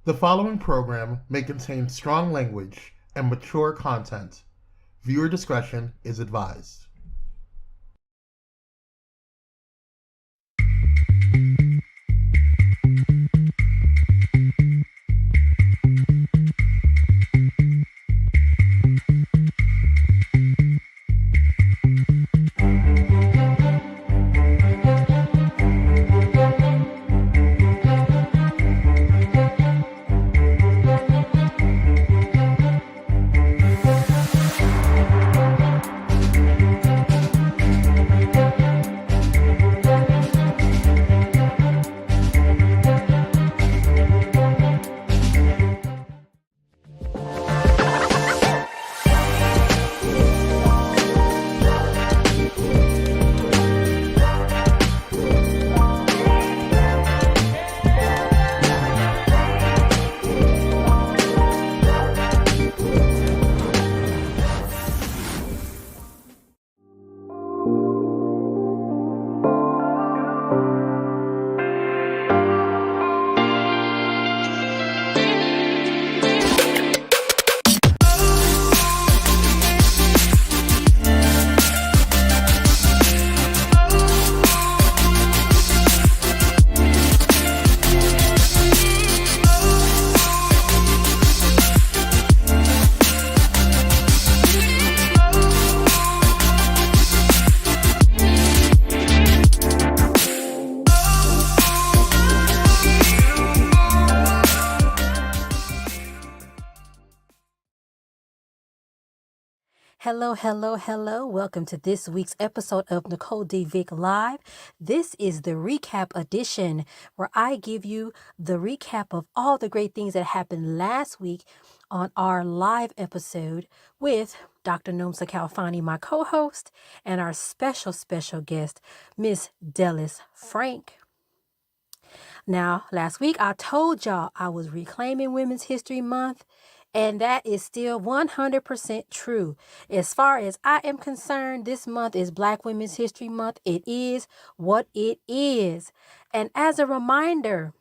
The following program may contain strong language and mature content. Viewer discretion is advised. Hello, hello, hello. Welcome to this week's episode of Nicole Vick Live. This is the recap edition where I give you the recap of all the great things that happened last week on our live episode with Dr. Nomsa Kalfani, my co-host, and our special guest, Miss Dellis Frank. Now, last week I told y'all I was reclaiming Women's History Month, and that is still 100% true. As far as I am concerned, this month is Black Women's History Month. It is what it is. And as a reminder,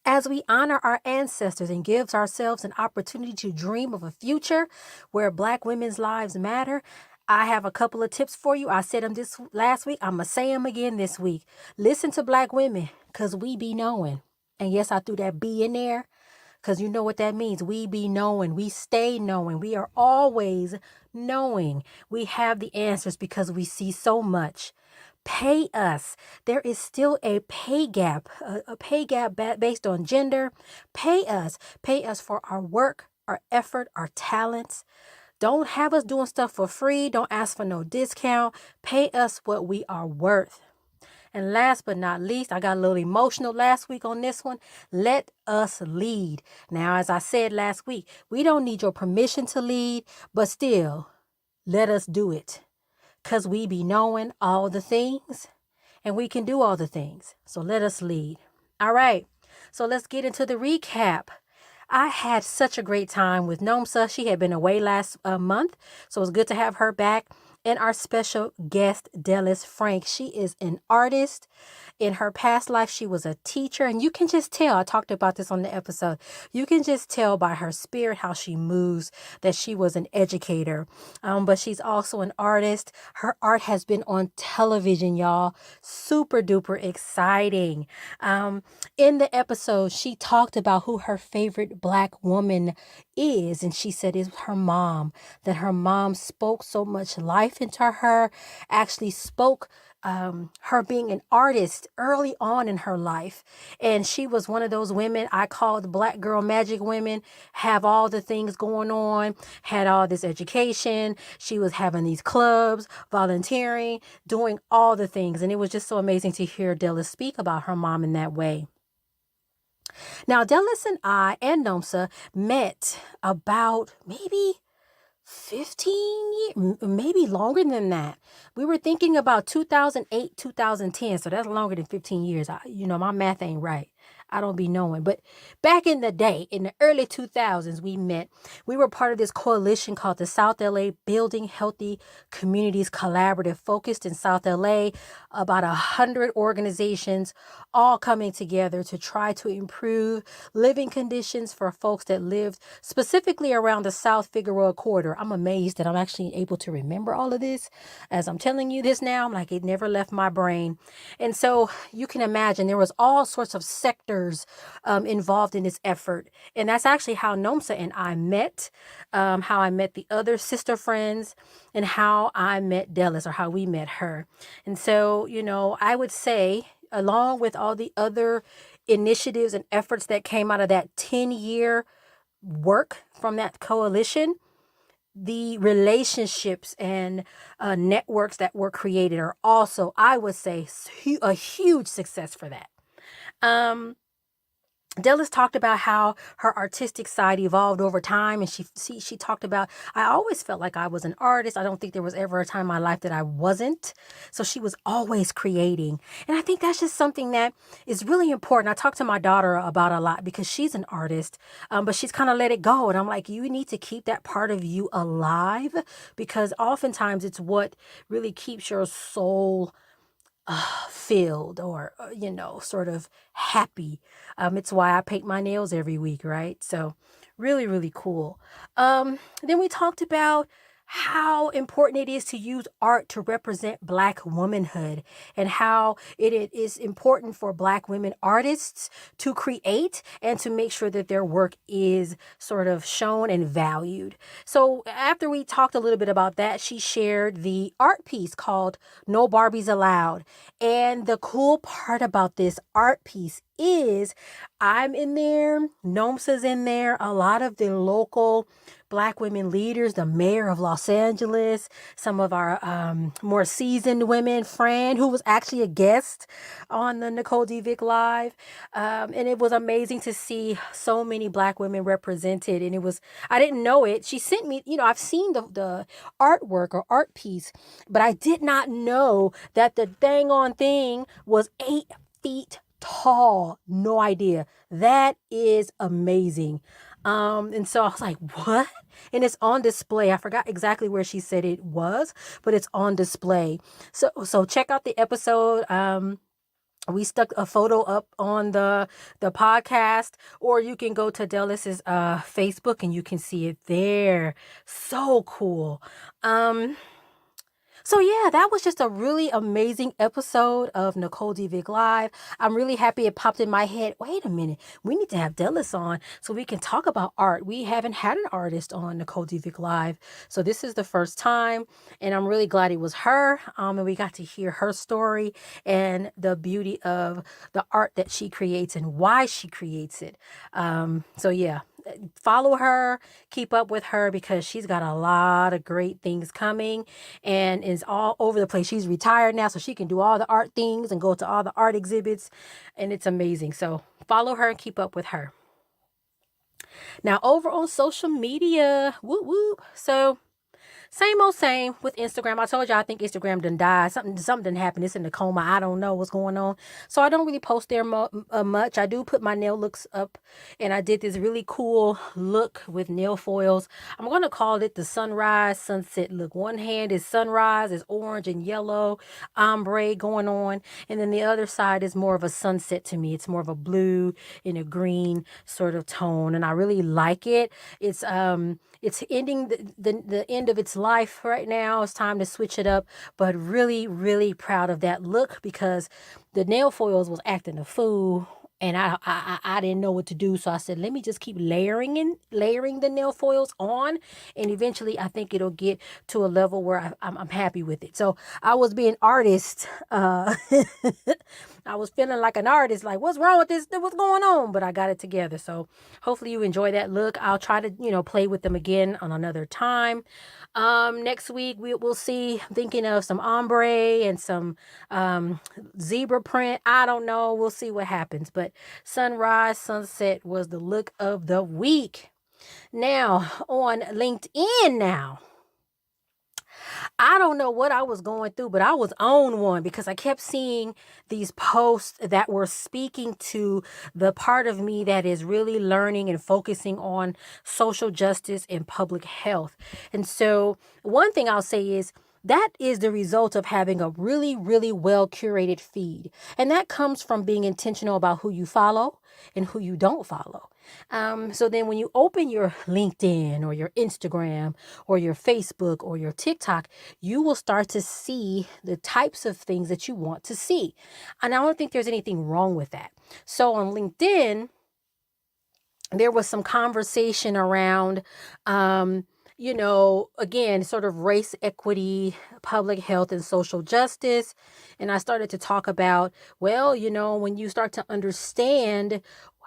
as we honor our ancestors and gives ourselves an opportunity to dream of a future where Black women's lives matter, I have a couple of tips for you. I said them this last week. I'm going to say them again this week. Listen to Black women, because we be knowing. And yes, I threw that B in there, because you know what that means. We be knowing. We stay knowing. We are always knowing. We have the answers because we see so much. Pay us. There is still a pay gap, based on gender. Pay us. Pay us for our work, our effort, our talents. Don't have us doing stuff for free. Don't ask for no discount. Pay us what we are worth. And last but not least, I got a little emotional last week on this one. Let us lead. Now, as I said last week, we don't need your permission to lead, but still, let us do it. Because we be knowing all the things and we can do all the things. So let us lead. All right. So let's get into the recap. I had such a great time with Nomsa. She had been away last month, so it was good to have her back. And our special guest, Dellis Frank. She is an artist. In her past life, she was a teacher. And you can just tell, I talked about this on the episode, you can just tell by her spirit, how she moves, that she was an educator. But she's also an artist. Her art has been on television, y'all. Super duper exciting. In the episode, she talked about who her favorite Black woman is. And she said it's her mom, that her mom spoke so much life into her, actually spoke her being an artist early on in her life. And she was one of those women I called Black girl magic women, have all the things going on, had all this education. She was having these clubs, volunteering, doing all the things. And it was just so amazing to hear Della speak about her mom in that way. Now, Dellis and I and Nomsa met about maybe 15 years, maybe longer than that. We were thinking about 2008, 2010. So that's longer than 15 years. My math ain't right. I don't be knowing. But back in the day, in the early 2000s, we met. We were part of this coalition called the South LA Building Healthy Communities Collaborative, focused in South LA, about 100 organizations all coming together to try to improve living conditions for folks that lived specifically around the South Figueroa corridor. I'm amazed that I'm actually able to remember all of this. As I'm telling you this now, I'm like, it never left my brain. And so you can imagine there was all sorts of sectors involved in this effort. And that's actually how NOMSA and I met, how I met the other sister friends, and how I met Dellis, or how we met her. And so, I would say, along with all the other initiatives and efforts that came out of that 10-year work from that coalition, the relationships and networks that were created are also, I would say, a huge success for that. Dellis talked about how her artistic side evolved over time, and she talked about, I always felt like I was an artist. I don't think there was ever a time in my life that I wasn't. So she was always creating. And I think that's just something that is really important. I talk to my daughter about a lot because she's an artist, but she's kind of let it go. And I'm like, you need to keep that part of you alive, because oftentimes it's what really keeps your soul filled, or sort of happy. It's why I paint my nails every week, right? So really, really cool. Then we talked about how important it is to use art to represent Black womanhood, and how it is important for Black women artists to create and to make sure that their work is sort of shown and valued. So after we talked a little bit about that, she shared the art piece called No Barbies Allowed. And the cool part about this art piece is I'm in there, NOMSA's in there, a lot of the local Black women leaders, the mayor of Los Angeles, some of our more seasoned women, Fran, who was actually a guest on the Nicole D. Vick Live. And it was amazing to see so many Black women represented. And I didn't know it. She sent me, I've seen the artwork or art piece, but I did not know that the dang on thing was 8 feet tall. No idea. That is amazing. And so I was like, what? And it's on display. I forgot exactly where she said it was, but it's on display. So check out the episode. We stuck a photo up on the podcast, or you can go to Dellis's Facebook and you can see it there. So cool. So yeah, that was just a really amazing episode of Nicole D. Vick Live. I'm really happy it popped in my head. Wait a minute, we need to have Dellis on so we can talk about art. We haven't had an artist on Nicole D. Vick Live, so this is the first time, and I'm really glad it was her. And we got to hear her story and the beauty of the art that she creates and why she creates it. So yeah, follow her, keep up with her, because she's got a lot of great things coming and is all over the place. She's retired now, so she can do all the art things and go to all the art exhibits, and it's amazing. So follow her and keep up with her. Now over on social media, whoop whoop. So same old same with Instagram. I told you I think Instagram done died. Something didn't happen. It's in the coma. I don't know what's going on. So I don't really post there much. I do put my nail looks up, and I did this really cool look with nail foils. I'm going to call it the sunrise sunset look. One hand is sunrise, is orange and yellow ombre going on, and then the other side is more of a sunset to me. It's more of a blue and a green sort of tone, and I really like it. It's ending the end of its life right now. It's time to switch it up, but really, really proud of that look, because the nail foils was acting a fool, and I didn't know what to do. So I said, let me just keep layering the nail foils on, and eventually I think it'll get to a level where I'm happy with it. So I was being artist. I was feeling like an artist, like, what's wrong with this? What's going on? But I got it together. So hopefully you enjoy that look. I'll try to, play with them again on another time. Next week we'll see. I'm thinking of some ombre and some zebra print. I don't know. We'll see what happens. But sunrise, sunset was the look of the week. Now on LinkedIn now. I don't know what I was going through, but I was on one because I kept seeing these posts that were speaking to the part of me that is really learning and focusing on social justice and public health. And so, one thing I'll say is, that is the result of having a really, really well curated feed. And that comes from being intentional about who you follow and who you don't follow. So then when you open your LinkedIn or your Instagram or your Facebook or your TikTok, you will start to see the types of things that you want to see. And I don't think there's anything wrong with that. So on LinkedIn, there was some conversation around, again, sort of race equity, public health, and social justice. And I started to talk about, well, when you start to understand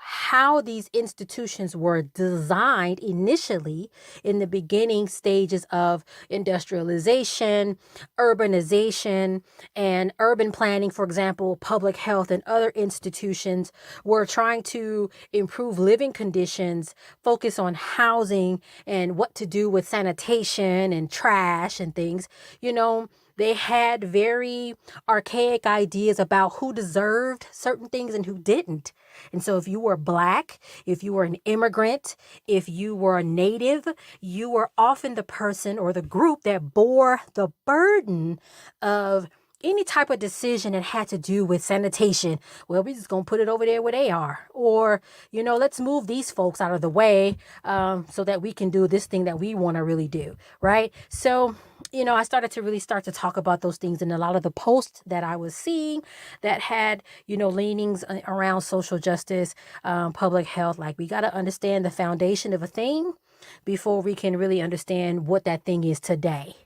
how these institutions were designed initially in the beginning stages of industrialization, urbanization, and urban planning, for example, public health and other institutions were trying to improve living conditions, focus on housing and what to do with sanitation and trash and things. They had very archaic ideas about who deserved certain things and who didn't. And so if you were Black, if you were an immigrant, if you were a native, you were often the person or the group that bore the burden of any type of decision that had to do with sanitation. Well, we're just going to put it over there where they are. Or, let's move these folks out of the way so that we can do this thing that we want to really do. Right. So, I started to really start to talk about those things, and a lot of the posts that I was seeing that had, leanings around social justice, public health, like we got to understand the foundation of a thing before we can really understand what that thing is today.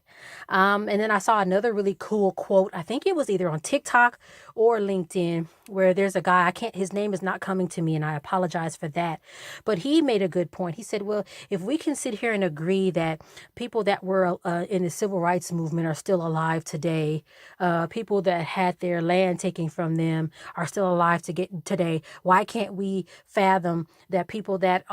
And then I saw another really cool quote. I think it was either on TikTok or LinkedIn, where there's a guy, his name is not coming to me, and I apologize for that. But he made a good point. He said, well, if we can sit here and agree that people that were in the civil rights movement are still alive today, people that had their land taken from them are still alive today, why can't we fathom that people that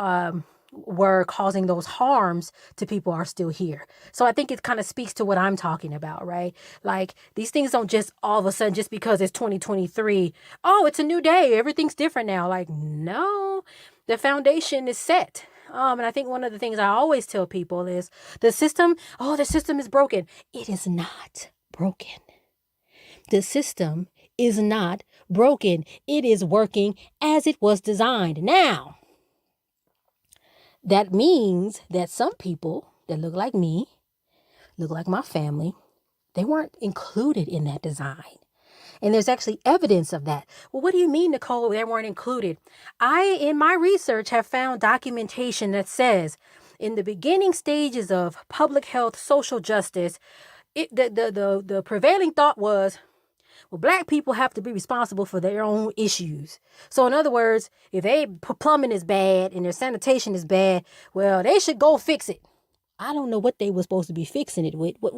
were causing those harms to people are still here? So I think it kind of speaks to what I'm talking about, right? Like, these things don't just all of a sudden, just because it's 2023, oh, it's a new day, everything's different now. Like, no, the foundation is set. And I think one of the things I always tell people is the system is broken. It is not broken. The system is not broken. It is working as it was designed. Now, that means that some people that look like me, look like my family, they weren't included in that design. And there's actually evidence of that. Well, what do you mean, Nicole, they weren't included? In my research, have found documentation that says in the beginning stages of public health, social justice, the prevailing thought was, well, Black people have to be responsible for their own issues. So in other words, if plumbing is bad and their sanitation is bad, well, they should go fix it. I don't know what they were supposed to be fixing it with. What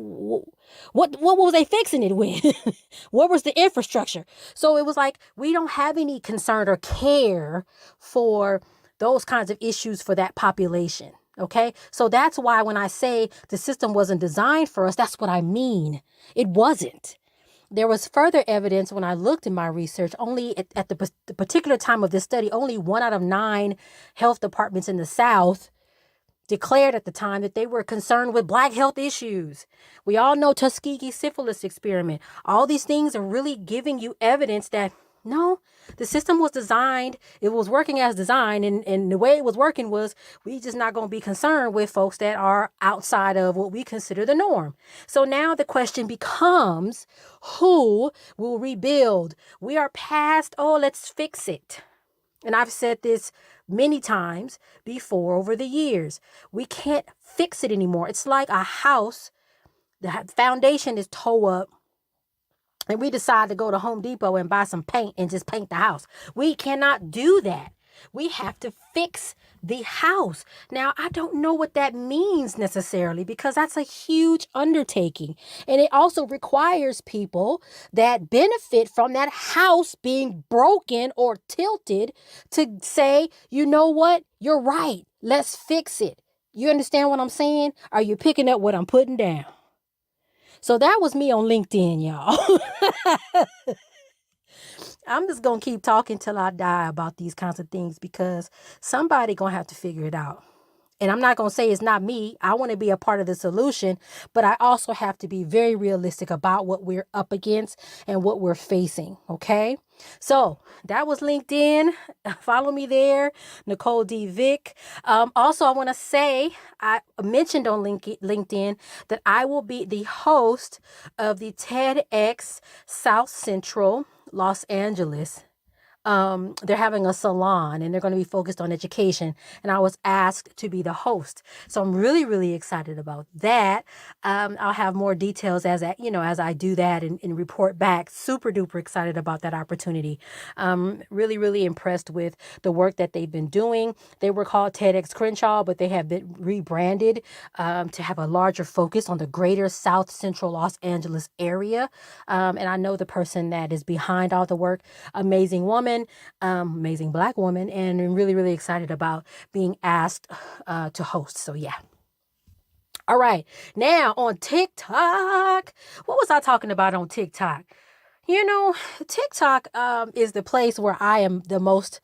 was they fixing it with? What was the infrastructure? So it was like, we don't have any concern or care for those kinds of issues for that population. Okay, so that's why when I say the system wasn't designed for us, that's what I mean. It wasn't. There was further evidence when I looked in my research. Only at the particular time of this study, only 1 out of 9 health departments in the South declared at the time that they were concerned with Black health issues. We all know Tuskegee syphilis experiment. All these things are really giving you evidence that no, the system was designed. It was working as designed. And the way it was working was, we just not going to be concerned with folks that are outside of what we consider the norm. So now the question becomes, who will rebuild? We are past, let's fix it. And I've said this many times before over the years. We can't fix it anymore. It's like a house. The foundation is tore up, and we decide to go to Home Depot and buy some paint and just paint the house. We cannot do that. We have to fix the house. Now, I don't know what that means necessarily, because that's a huge undertaking. And it also requires people that benefit from that house being broken or tilted to say, you know what? You're right. Let's fix it. You understand what I'm saying? Are you picking up what I'm putting down? So that was me on LinkedIn, y'all. I'm just going to keep talking till I die about these kinds of things because somebody going to have to figure it out. And I'm not going to say it's not me. I want to be a part of the solution, but I also have to be very realistic about what we're up against and what we're facing. Okay. So that was LinkedIn. Follow me there, Nicole D. Vick. Also, I want to say I mentioned on LinkedIn that I will be the host of the TEDx South Central Los Angeles. They're having a salon and they're going to be focused on education. And I was asked to be the host. So I'm really, really excited about that. I'll have more details as I do that and report back. Super duper excited about that opportunity. Really, really impressed with the work that they've been doing. They were called TEDx Crenshaw, but they have been rebranded to have a larger focus on the greater South Central Los Angeles area. And I know the person that is behind all the work, amazing woman. Amazing Black woman, and I'm really, really excited about being asked to host. So yeah. All right. Now on TikTok, what was I talking about on TikTok? TikTok is the place where I am the most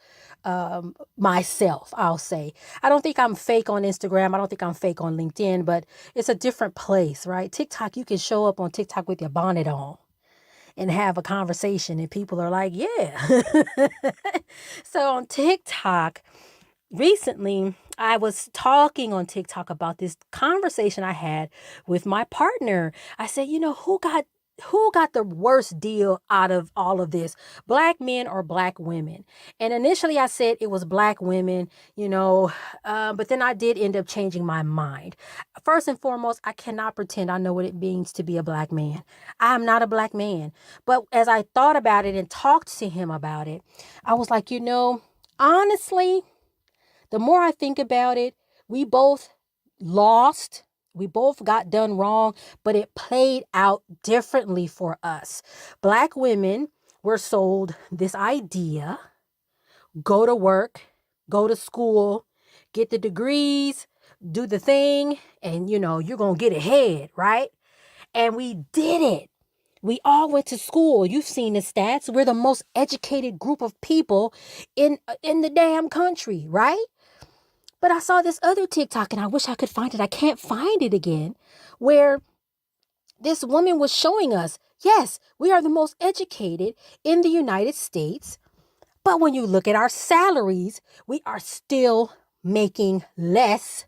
myself, I'll say. I don't think I'm fake on Instagram. I don't think I'm fake on LinkedIn, but it's a different place, right? TikTok, you can show up on TikTok with your bonnet on and have a conversation and people are like, yeah. So on TikTok, recently I was talking on TikTok about this conversation I had with my partner. I said, who got the worst deal out of all of this? Black men or black women? And initially I said it was black women, but then I did end up changing my mind. First and foremost, I cannot pretend I know what it means to be a black man. I'm not a black man. But as I thought about it and talked to him about it, I was like, honestly, the more I think about it, we both lost. We both got done wrong, but it played out differently for us. Black women were sold this idea: go to work, go to school, get the degrees, do the thing, and you're going to get ahead, right? And we did it. We all went to school. You've seen the stats. We're the most educated group of people in the damn country, right? But I saw this other TikTok and I wish I could find it. I can't find it again, where this woman was showing us, yes, we are the most educated in the United States. But when you look at our salaries, we are still making less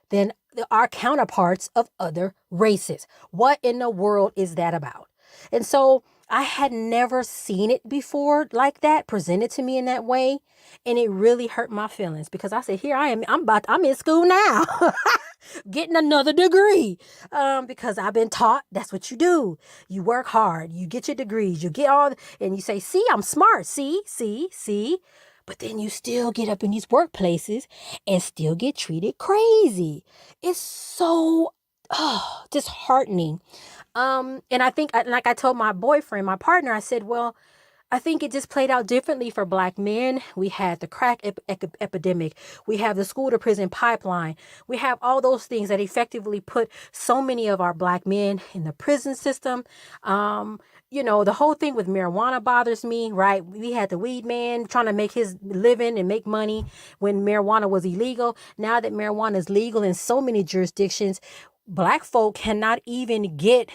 than our counterparts of other races. What in the world is that about? And so I had never seen it before like that, presented to me in that way. And it really hurt my feelings because I said, here I am. I'm in school now, getting another degree because I've been taught that's what you do. You work hard, you get your degrees, you get and you say, see, I'm smart. See. But then you still get up in these workplaces and still get treated crazy. It's so disheartening. And I think, like I told my my partner, I said, well, I think it just played out differently for black men. We had the crack epidemic. We have the school to prison pipeline. We have all those things that effectively put so many of our black men in the prison system. The whole thing with marijuana bothers me, right? We had the weed man trying to make his living and make money when marijuana was illegal. Now that marijuana is legal in so many jurisdictions, black folk cannot even get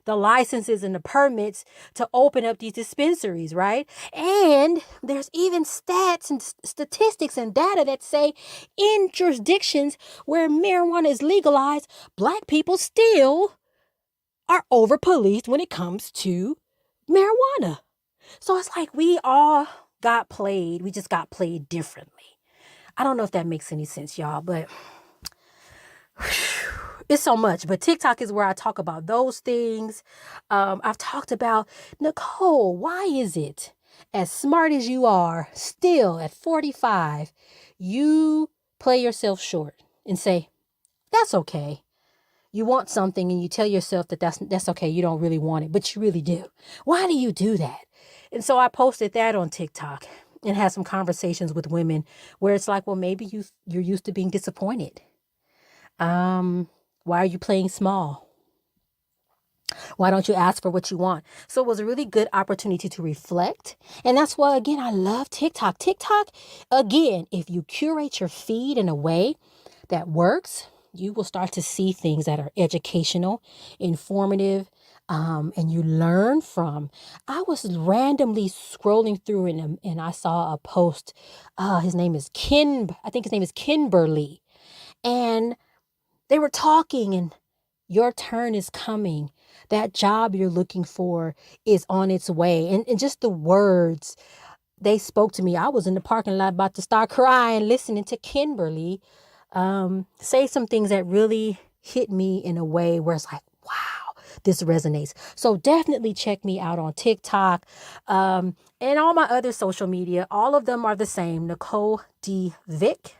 the licenses and the permits to open up these dispensaries, right? And there's even stats and statistics and data that say in jurisdictions where marijuana is legalized, black people still are over-policed when it comes to marijuana. So it's like we all got played. We just got played differently. I don't know if that makes any sense, y'all, but it's so much. But TikTok is where I talk about those things. I've talked about, Nicole, why is it, as smart as you are, still at 45, you play yourself short and say, that's okay. You want something and you tell yourself that that's okay. You don't really want it, but you really do. Why do you do that? And so I posted that on TikTok and had some conversations with women where it's like, well, maybe you're used to being disappointed. Why are you playing small? Why don't you ask for what you want? So it was a really good opportunity to reflect. And that's why, again, I love TikTok. TikTok, again, if you curate your feed in a way that works, you will start to see things that are educational, informative, and you learn from. I was randomly scrolling through and I saw a post. His name is I think his name is Kimberly. And they were talking, and your turn is coming. That job you're looking for is on its way. And just the words they spoke to me. I was in the parking lot about to start crying, listening to Kimberly say some things that really hit me in a way where it's like, wow, this resonates. So definitely check me out on TikTok and all my other social media. All of them are the same, Nicole D. Vick.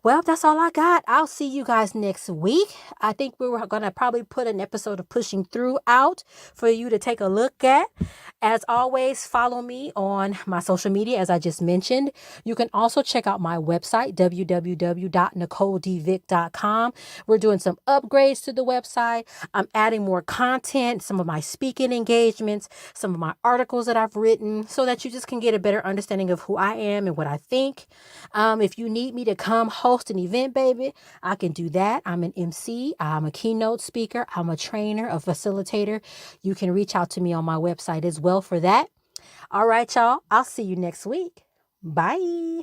Well, that's all I got. I'll see you guys next week. I think we were going to probably put an episode of Pushing Through out for you to take a look at. As always, follow me on my social media, as I just mentioned. You can also check out my website, www.nicoledvick.com. We're doing some upgrades to the website. I'm adding more content, some of my speaking engagements, some of my articles that I've written, so that you just can get a better understanding of who I am and what I think. If you need me to come host an event, baby, I can do that. I'm an MC. I'm a keynote speaker. I'm a trainer, a facilitator. You can reach out to me on my website as well for that. All right, y'all. I'll see you next week. Bye.